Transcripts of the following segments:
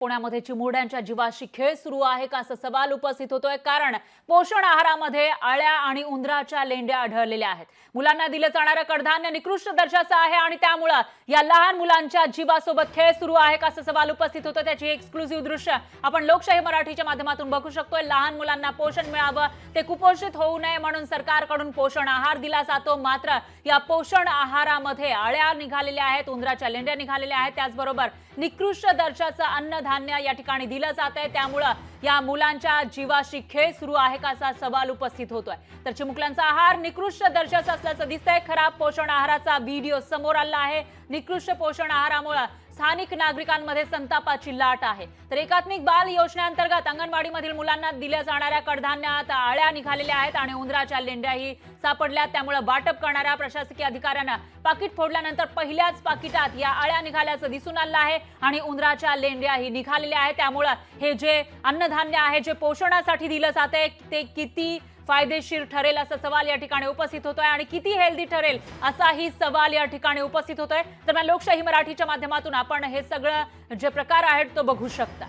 पुण्यामध्ये चिमुरड्यांच्या जीवाशी खेळ सुरू आहे का असा सवाल उपस्थित होतोय, कारण पोषण आहारामध्ये अळ्या आणि उंदराच्या लेंड्या आढळलेल्या आहेत। मुलांना दिलं जाणारं कडधान्य निकृष्ट दर्जाचं आहे आणि त्यामुळे या लहान मुलांच्या जीवासोबत खेळ सुरू आहे का असा सवाल उपस्थित होतो। त्याची एक्सक्लुसिव्ह दृश्य आपण लोकशाही मराठीच्या माध्यमातून बघू शकतोय। लहान मुलांना पोषण मिळावं, ते कुपोषित होऊ नये म्हणून सरकारकडून पोषण आहार दिला जातो, मात्र या पोषण आहारामध्ये अळ्या निघालेल्या आहेत, उंदराच्या लेंड्या निघालेल्या आहेत, त्याचबरोबर निकृष्ट दर्जाचं अन्नधान्य या ठिकाणी दिलं जात आहे। त्यामुळे या मुलांच्या जीवाशी खेळ सुरू आहे का असा सवाल उपस्थित होतोय। तर चिमुकल्यांचा आहार निकृष्ट दर्जाचा असल्याचं दिसतंय। खराब पोषण आहाराचा व्हिडिओ समोर आला आहे। निकृष्ट पोषण आहारामुळे स्थानिक नागरिकांमध्ये संतापाची लाट आहे। तर एकात्मिक बाल योजनेअंतर्गत अंगणवाडीमधील मुलांना दिल्या जाणाऱ्या कडधान्यात अळ्या निघालेल्या आहेत आणि उंदराच्या लेंड्याही सापडल्यात। त्यामुळे वाटप करणाऱ्या प्रशासकीय अधिकाऱ्यांना पाकिट फोडल्यानंतर पहिल्याच पाकिटात या अळ्या निघाल्याचं दिसून आलं आहे आणि उंदराच्या लेंड्याही निघालेल्या आहेत। त्यामुळे हे जे अन्नधान्य आहे, जे पोषणासाठी दिलं जातंय, ते किती फायदेशीर ठरेल असा सवाल या ठिकाणी उपस्थित होतोय आणि किती हेल्दी ठरेल असाही सवाल या ठिकाणी उपस्थित होतोय। तर लोकशाही मराठीच्या माध्यमातून आपण हे सगळं जे प्रकार आहेत तो बघू शकता।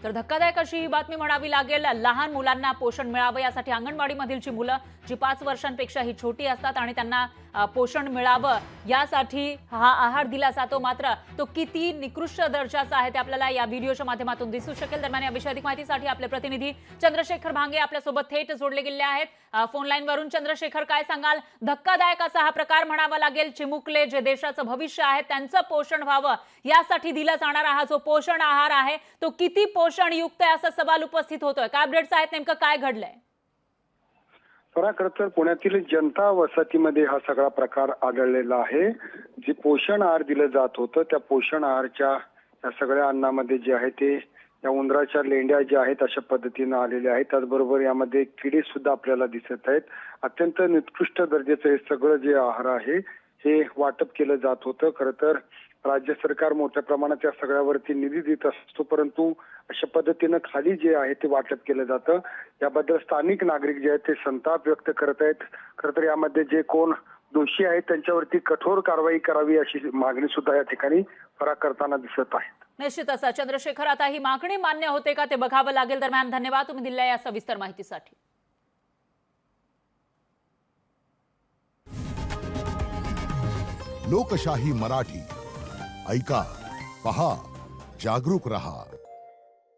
तर धक्कादायक अशी ही बातमी म्हणावी लागेल। लहान मुलांना पोषण मिळावं यासाठी अंगणवाडीमधील जी मुलं जी 5 वर्षांपेक्षा ही छोटी असतात आणि त्यांना पोषण मिळावं यासाठी हा आहार दिला जातो, मात्र तो किती निकृष्ट दर्जाचा आहे ते आपल्याला या व्हिडिओच्या माध्यमातून दिसू शकेल। दरम्यान याविषयी अधिक माहितीसाठी आपले प्रतिनिधी चंद्रशेखर भांगे आपल्यासोबत थेट जोडले गेले आहेत फोन लाईन वरून। चंद्रशेखर, काय सांगाल? धक्कादायक असा हा प्रकार म्हणावा लागेल। चिमुकले जे देशाचं भविष्य आहे त्यांचं पोषण व्हावं यासाठी दिला जाणारा हा जो पोषण आहार आहे तो किती पोषण युक्त आहे असा सवाल उपस्थित होतोय। काय अपडेट्स आहेत, नेमकं काय घडलंय? खरं तर पुण्यातील जनता वसाहतीमध्ये हा सगळा प्रकार आढळलेला आहे। जे पोषण आहार दिलं जात होतं त्या पोषण आहारच्या या सगळ्या अन्नामध्ये जे आहे ते या उंदराच्या लेंड्या ज्या आहेत अशा पद्धतीने आलेल्या आहेत। त्याचबरोबर यामध्ये किडे सुद्धा आपल्याला दिसत आहेत। अत्यंत निकृष्ट दर्जाचं हे सगळं जे आहार आहे हे वाटप केलं जात होतं। खरं तर राज्य सरकार मोठ्या प्रमाणात या सगळ्यावरती निधी देत असतो, परंतु अशा पद्धतीनं खाली जे आहे ते वाटप केलं जातं। याबद्दल स्थानिक नागरिक जे आहेत ते संताप व्यक्त करत आहेत। खरं तर यामध्ये जे कोण दोषी आहेत त्यांच्यावरती कठोर कारवाई करावी अशी मागणी सुद्धा या ठिकाणी करताना दिसत आहे। निश्चितच चंद्रशेखर, आता ही मागणी मान्य होते का ते बघावं लागेल। दरम्यान धन्यवाद तुम्ही दिलेल्या या सविस्तर माहितीसाठी। लोकशाही मराठी ऐका, पहा, जागरूक रहा।